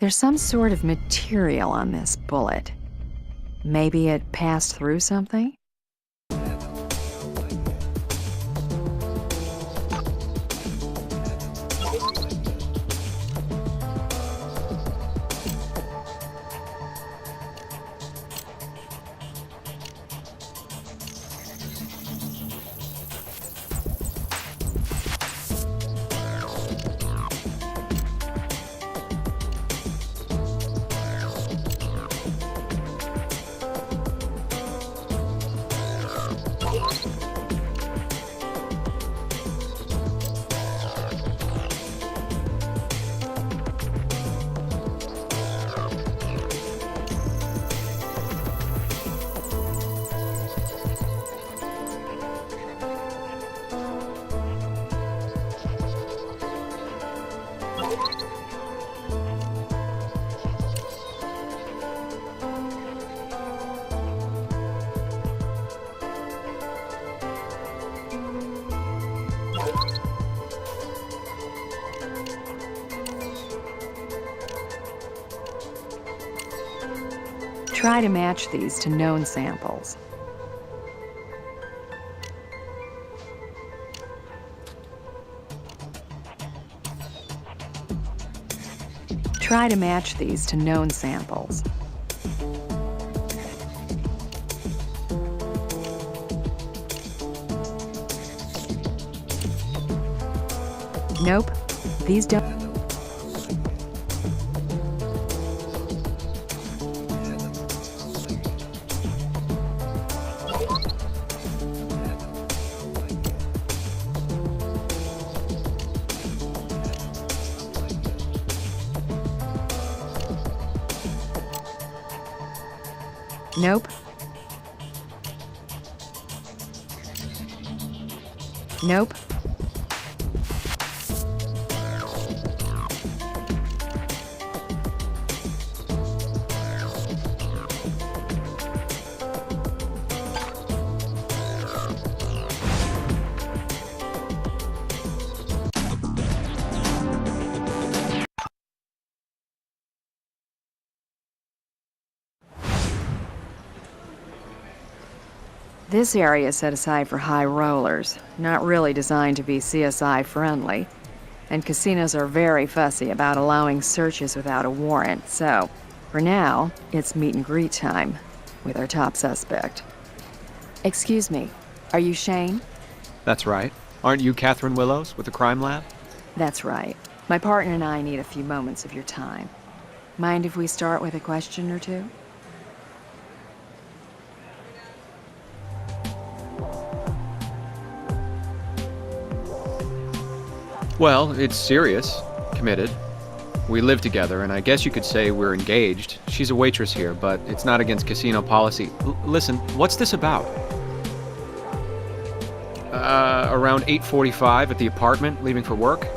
There's some sort of material on this bullet. Maybe it passed through something? Try to match these to known samples. Try to match these to known samples. Nope, these don't. Nope. Nope. This area is set aside for high rollers, not really designed to be CSI friendly. And casinos are very fussy about allowing searches without a warrant, so for now, it's meet and greet time with our top suspect. Excuse me, are you Shane? That's right. Aren't you Catherine Willows with the crime lab? That's right. My partner and I need a few moments of your time. Mind if we start with a question or two? Well, it's serious. Committed. We live together, and I guess you could say we're engaged. She's a waitress here, but it's not against casino policy. Listen, what's this about? Around 8:45 at the apartment, leaving for work?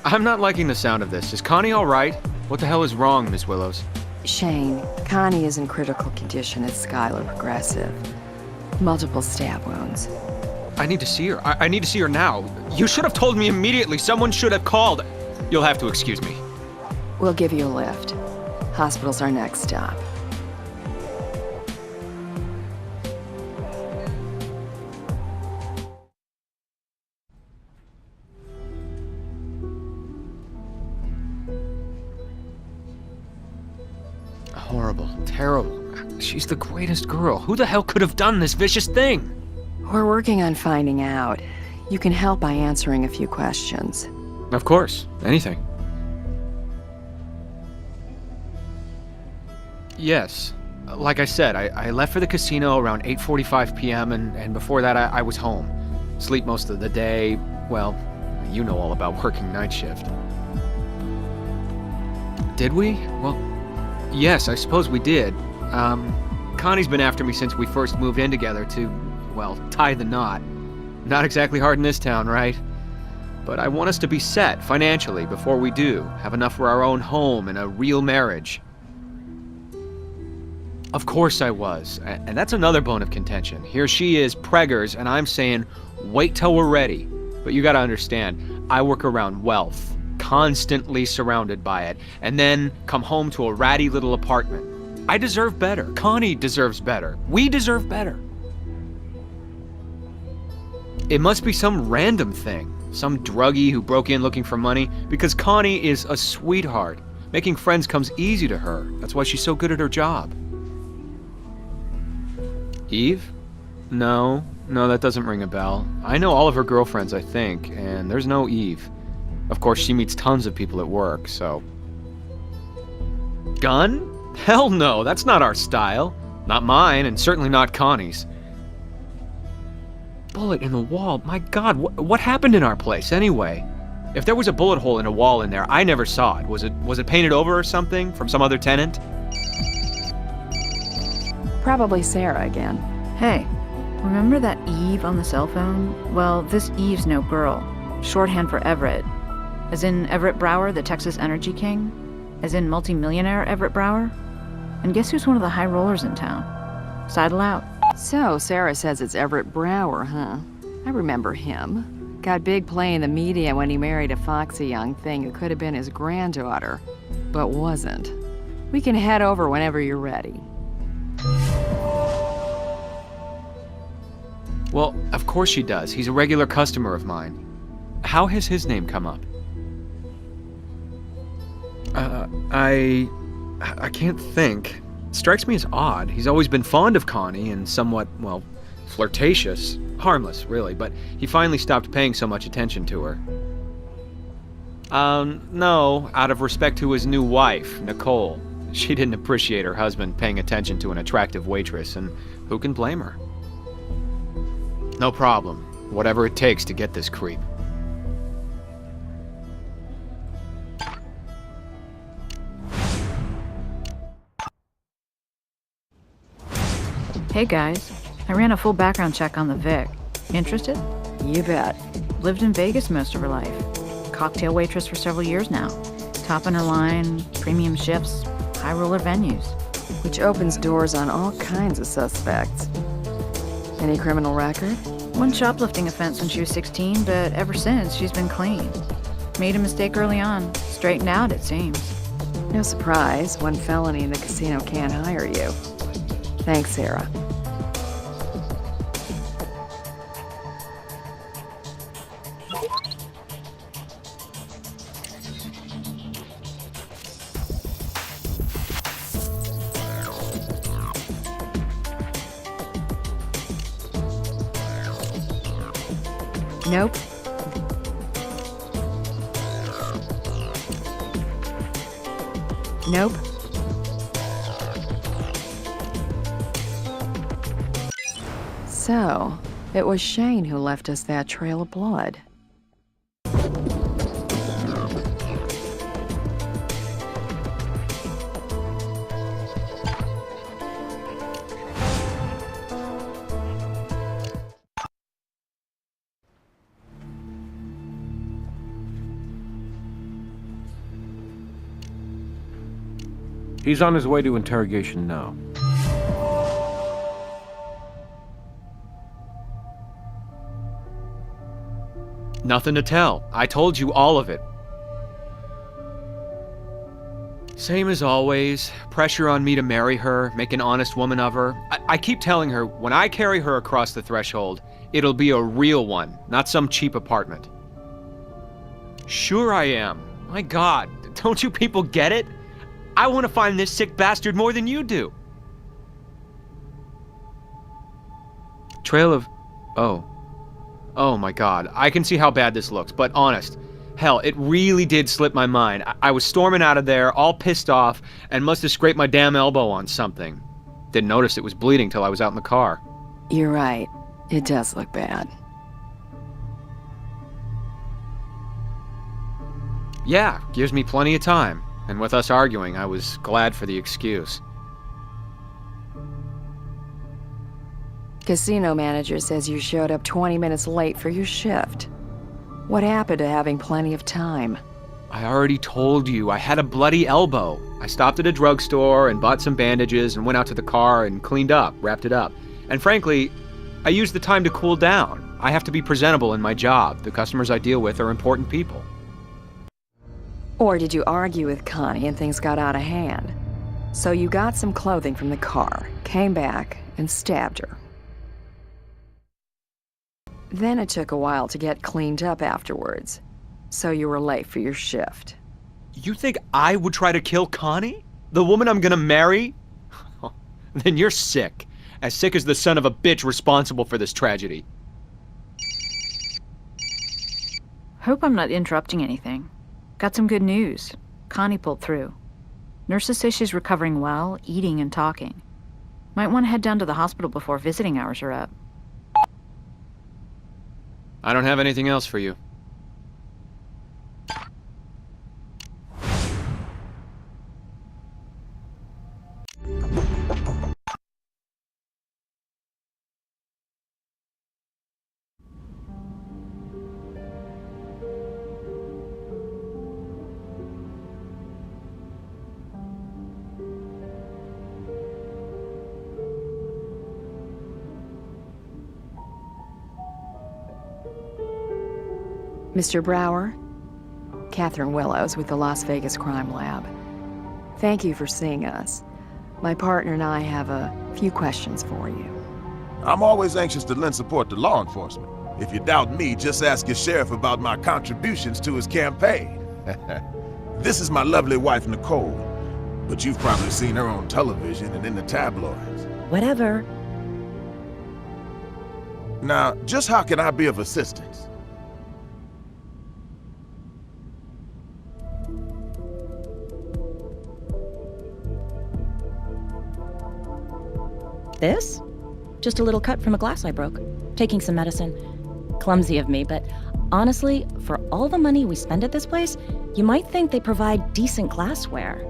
I'm not liking the sound of this. Is Connie all right? What the hell is wrong, Miss Willows? Shane, Connie is in critical condition at Skylar Progressive. Multiple stab wounds. I need to see her. I need to see her now. You should have told me immediately. Someone should have called. You'll have to excuse me. We'll give you a lift. Hospital's our next stop. Horrible. Terrible. She's the greatest girl. Who the hell could have done this vicious thing? We're working on finding out. You can help by answering a few questions. Of course. Anything. Yes. Like I said, I left for the casino around 8:45 p.m. and before that I was home. Sleep most of the day. Well, you know all about working night shift. Did we? Well, yes, I suppose we did. Connie's been after me since we first moved in together to, well, tie the knot. Not exactly hard in this town, right? But I want us to be set financially before we do. Have enough for our own home and a real marriage. Of course I was. And that's another bone of contention. Here she is, preggers, and I'm saying, wait till we're ready. But you gotta understand, I work around wealth. constantly surrounded by it, and then come home to a ratty little apartment. I deserve better. Connie deserves better. We deserve better. It must be some random thing. Some druggie who broke in looking for money, because Connie is a sweetheart. Making friends comes easy to her. That's why she's so good at her job. Eve? No, that doesn't ring a bell. I know all of her girlfriends, I think, and there's no Eve. Of course, she meets tons of people at work, so... Gun? Hell no, that's not our style. Not mine, and certainly not Connie's. Bullet in the wall? My God, what happened in our place, anyway? If there was a bullet hole in a wall in there, I never saw it. Was it painted over or something from some other tenant? Probably Sarah again. Hey, remember that Eve on the cell phone? Well, this Eve's no girl. Shorthand for Everett. As in Everett Brower, the Texas Energy King? As in multimillionaire Everett Brower? And guess who's one of the high rollers in town? Sidle out. So, Sarah says it's Everett Brower, huh? I remember him. Got big play in the media when he married a foxy young thing who could have been his granddaughter, but wasn't. We can head over whenever you're ready. Well, of course she does. He's a regular customer of mine. How has his name come up? I can't think. Strikes me as odd. He's always been fond of Connie and somewhat, well, flirtatious. Harmless, really, but he finally stopped paying so much attention to her. No, out of respect to his new wife, Nicole. She didn't appreciate her husband paying attention to an attractive waitress, and who can blame her? No problem. Whatever it takes to get this creep. Hey guys, I ran a full background check on the Vic. Interested? You bet. Lived in Vegas most of her life. Cocktail waitress for several years now. Top in her line, premium shifts, high roller venues. Which opens doors on all kinds of suspects. Any criminal record? One shoplifting offense when she was 16, but ever since she's been clean. Made a mistake early on, straightened out it seems. No surprise, one felony in the casino can't hire you. Thanks, Sarah. Nope. Nope. So, it was Shane who left us that trail of blood. He's on his way to interrogation now. Nothing to tell. I told you all of it. Same as always. Pressure on me to marry her, make an honest woman of her. I keep telling her, when I carry her across the threshold, it'll be a real one, not some cheap apartment. Sure I am. My God, don't you people get it? I want to find this sick bastard more than you do. Trail of... Oh my God. I can see how bad this looks, but honest. Hell, it really did slip my mind. I was storming out of there, all pissed off, and must have scraped my damn elbow on something. Didn't notice it was bleeding till I was out in the car. You're right. It does look bad. Yeah, gives me plenty of time. And with us arguing, I was glad for the excuse. Casino manager says you showed up 20 minutes late for your shift. What happened to having plenty of time? I already told you, I had a bloody elbow. I stopped at a drugstore and bought some bandages and went out to the car and cleaned up, wrapped it up. And frankly, I used the time to cool down. I have to be presentable in my job. The customers I deal with are important people. Or did you argue with Connie and things got out of hand? So you got some clothing from the car, came back, and stabbed her. Then it took a while to get cleaned up afterwards, so you were late for your shift. You think I would try to kill Connie? The woman I'm gonna marry? Then you're sick. As sick as the son of a bitch responsible for this tragedy. Hope I'm not interrupting anything. Got some good news. Connie pulled through. Nurses say she's recovering well, eating and talking. Might want to head down to the hospital before visiting hours are up. I don't have anything else for you. Mr. Brower, Catherine Willows with the Las Vegas Crime Lab. Thank you for seeing us. My partner and I have a few questions for you. I'm always anxious to lend support to law enforcement. If you doubt me, just ask your sheriff about my contributions to his campaign. This is my lovely wife, Nicole. But you've probably seen her on television and in the tabloids. Whatever. Now, just how can I be of assistance? This? Just a little cut from a glass I broke. Taking some medicine. Clumsy of me, but honestly, for all the money we spend at this place, you might think they provide decent glassware.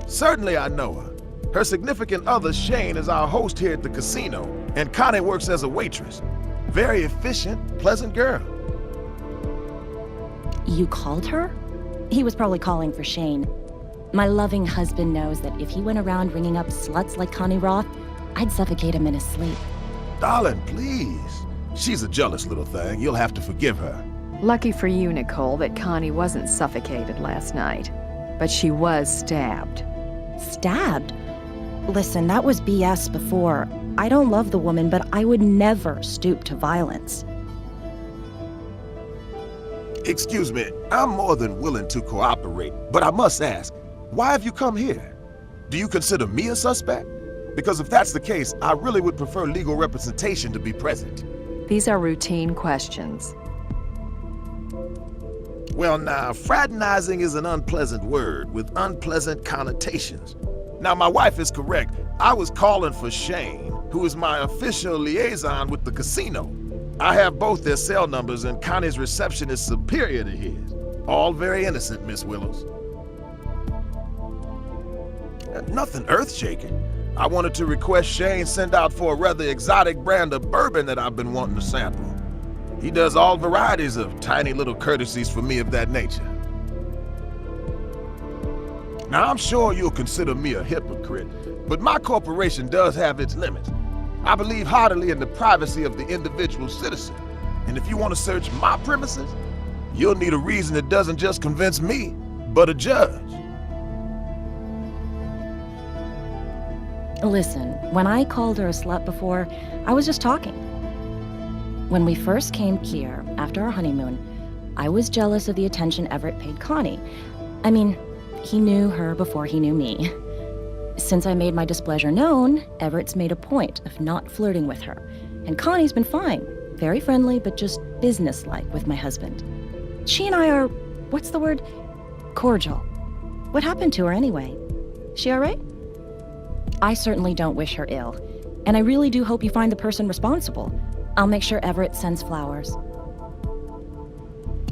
Certainly I know her. Her significant other, Shane, is our host here at the casino, and Connie works as a waitress. Very efficient, pleasant girl. You called her? He was probably calling for Shane. My loving husband knows that if he went around ringing up sluts like Connie Roth, I'd suffocate him in his sleep. Darling, please. She's a jealous little thing. You'll have to forgive her. Lucky for you, Nicole, that Connie wasn't suffocated last night, but she was stabbed. Stabbed? Listen, that was BS before. I don't love the woman, but I would never stoop to violence. Excuse me, I'm more than willing to cooperate, but I must ask, why have you come here? Do you consider me a suspect? Because if that's the case, I really would prefer legal representation to be present. These are routine questions. Well now, fraternizing is an unpleasant word with unpleasant connotations. Now my wife is correct. I was calling for Shane, who is my official liaison with the casino. I have both their cell numbers and Connie's reception is superior to his. All very innocent, Miss Willows. Nothing earth-shaking. I wanted to request Shane send out for a rather exotic brand of bourbon that I've been wanting to sample. He does all varieties of tiny little courtesies for me of that nature. Now, I'm sure you'll consider me a hypocrite, but my corporation does have its limits. I believe heartily in the privacy of the individual citizen, and if you want to search my premises, you'll need a reason that doesn't just convince me, but a judge. Listen, when I called her a slut before, I was just talking. When we first came here, after our honeymoon, I was jealous of the attention Everett paid Connie. I mean, he knew her before he knew me. Since I made my displeasure known, Everett's made a point of not flirting with her. And Connie's been fine. Very friendly, but just businesslike with my husband. She and I are, what's the word? Cordial. What happened to her anyway? She all right? I certainly don't wish her ill. And I really do hope you find the person responsible. I'll make sure Everett sends flowers.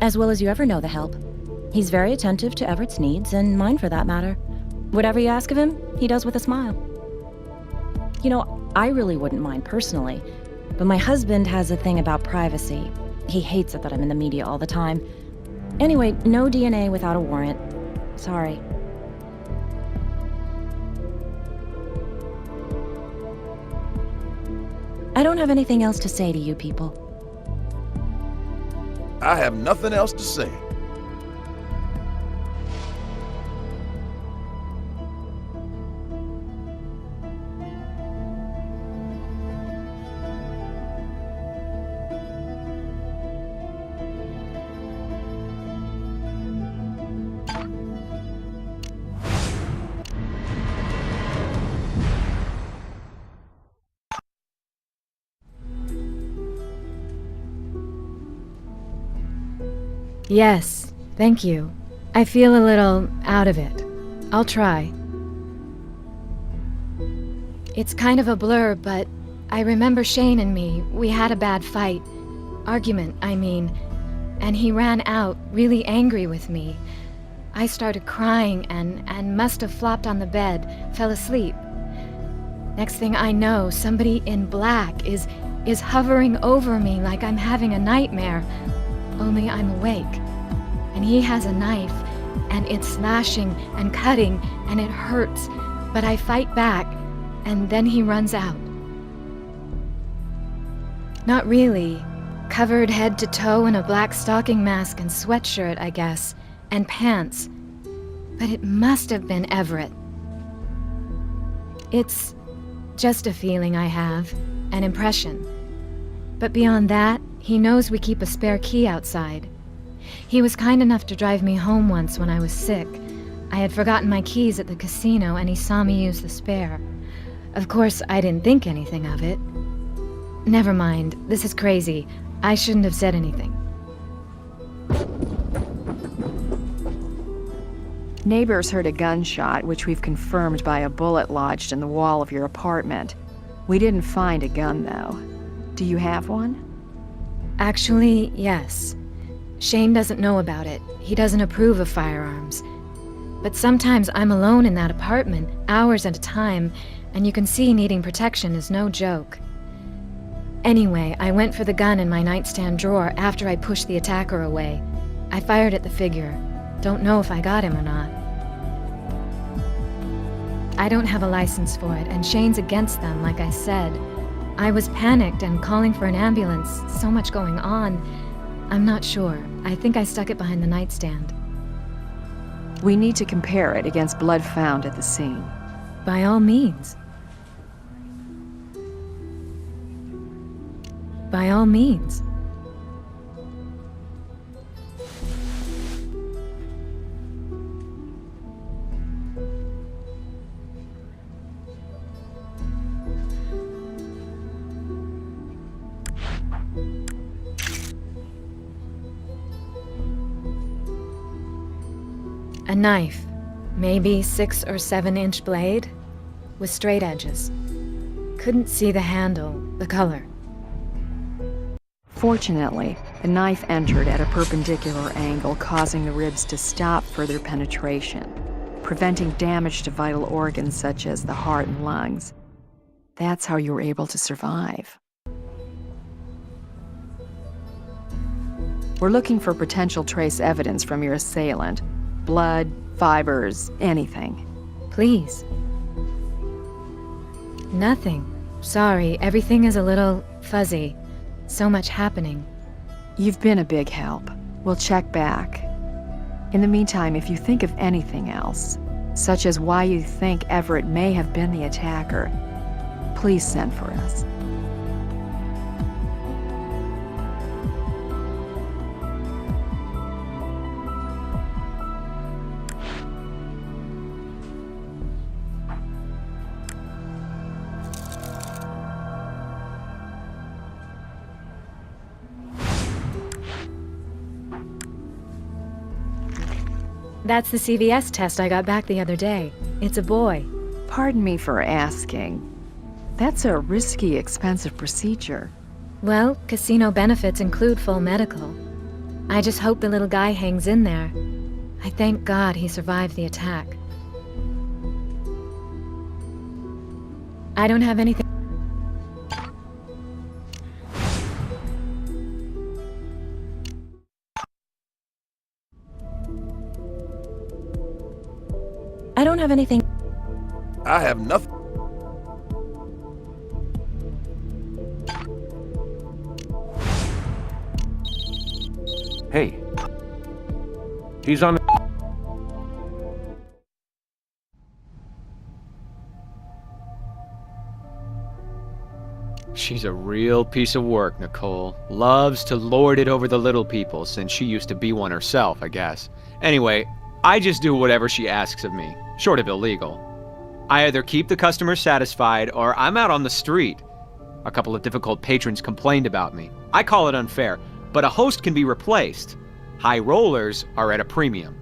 As well as you ever know the help. He's very attentive to Everett's needs, and mine for that matter. Whatever you ask of him, he does with a smile. You know, I really wouldn't mind personally, but my husband has a thing about privacy. He hates it that I'm in the media all the time. Anyway, no DNA without a warrant. Sorry. I don't have anything else to say to you people. I have nothing else to say. Yes, thank you. I feel a little out of it. I'll try. It's kind of a blur, but I remember Shane and me, we had a bad fight. Argument, I mean. And he ran out, really angry with me. I started crying and must have flopped on the bed, fell asleep. Next thing I know, somebody in black is hovering over me like I'm having a nightmare. Only I'm awake. And he has a knife, and it's slashing and cutting, and it hurts. But I fight back, and then he runs out. Not really. Covered head to toe in a black stocking mask and sweatshirt, I guess, and pants. But it must have been Everett. It's just a feeling I have, an impression. But beyond that, he knows we keep a spare key outside. He was kind enough to drive me home once when I was sick. I had forgotten my keys at the casino and he saw me use the spare. Of course, I didn't think anything of it. Never mind, this is crazy. I shouldn't have said anything. Neighbors heard a gunshot, which we've confirmed by a bullet lodged in the wall of your apartment. We didn't find a gun, though. Do you have one? Actually, yes. Shane doesn't know about it. He doesn't approve of firearms. But sometimes I'm alone in that apartment, hours at a time, and you can see needing protection is no joke. Anyway, I went for the gun in my nightstand drawer after I pushed the attacker away. I fired at the figure. Don't know if I got him or not. I don't have a license for it, and Shane's against them, like I said. I was panicked and calling for an ambulance, so much going on. I'm not sure. I think I stuck it behind the nightstand. We need to compare it against blood found at the scene. By all means. By all means. A knife, maybe 6 or 7 inch blade, with straight edges. Couldn't see the handle, the color. Fortunately, the knife entered at a perpendicular angle, causing the ribs to stop further penetration, preventing damage to vital organs such as the heart and lungs. That's how you were able to survive. We're looking for potential trace evidence from your assailant. Blood, fibers, anything. Please. Nothing. Sorry, everything is a little fuzzy. So much happening. You've been a big help. We'll check back. In the meantime, if you think of anything else, such as why you think Everett may have been the attacker, please send for us. That's the CVS test I got back the other day. It's a boy. Pardon me for asking. That's a risky, expensive procedure. Well, casino benefits include full medical. I just hope the little guy hangs in there. I thank God he survived the attack. I don't have anything. I don't have anything. I have nothing. Hey. He's on... She's a real piece of work, Nicole. Loves to lord it over the little people, since she used to be one herself, I guess. Anyway, I just do whatever she asks of me, short of illegal. I either keep the customers satisfied, or I'm out on the street. A couple of difficult patrons complained about me. I call it unfair, but a host can be replaced. High rollers are at a premium.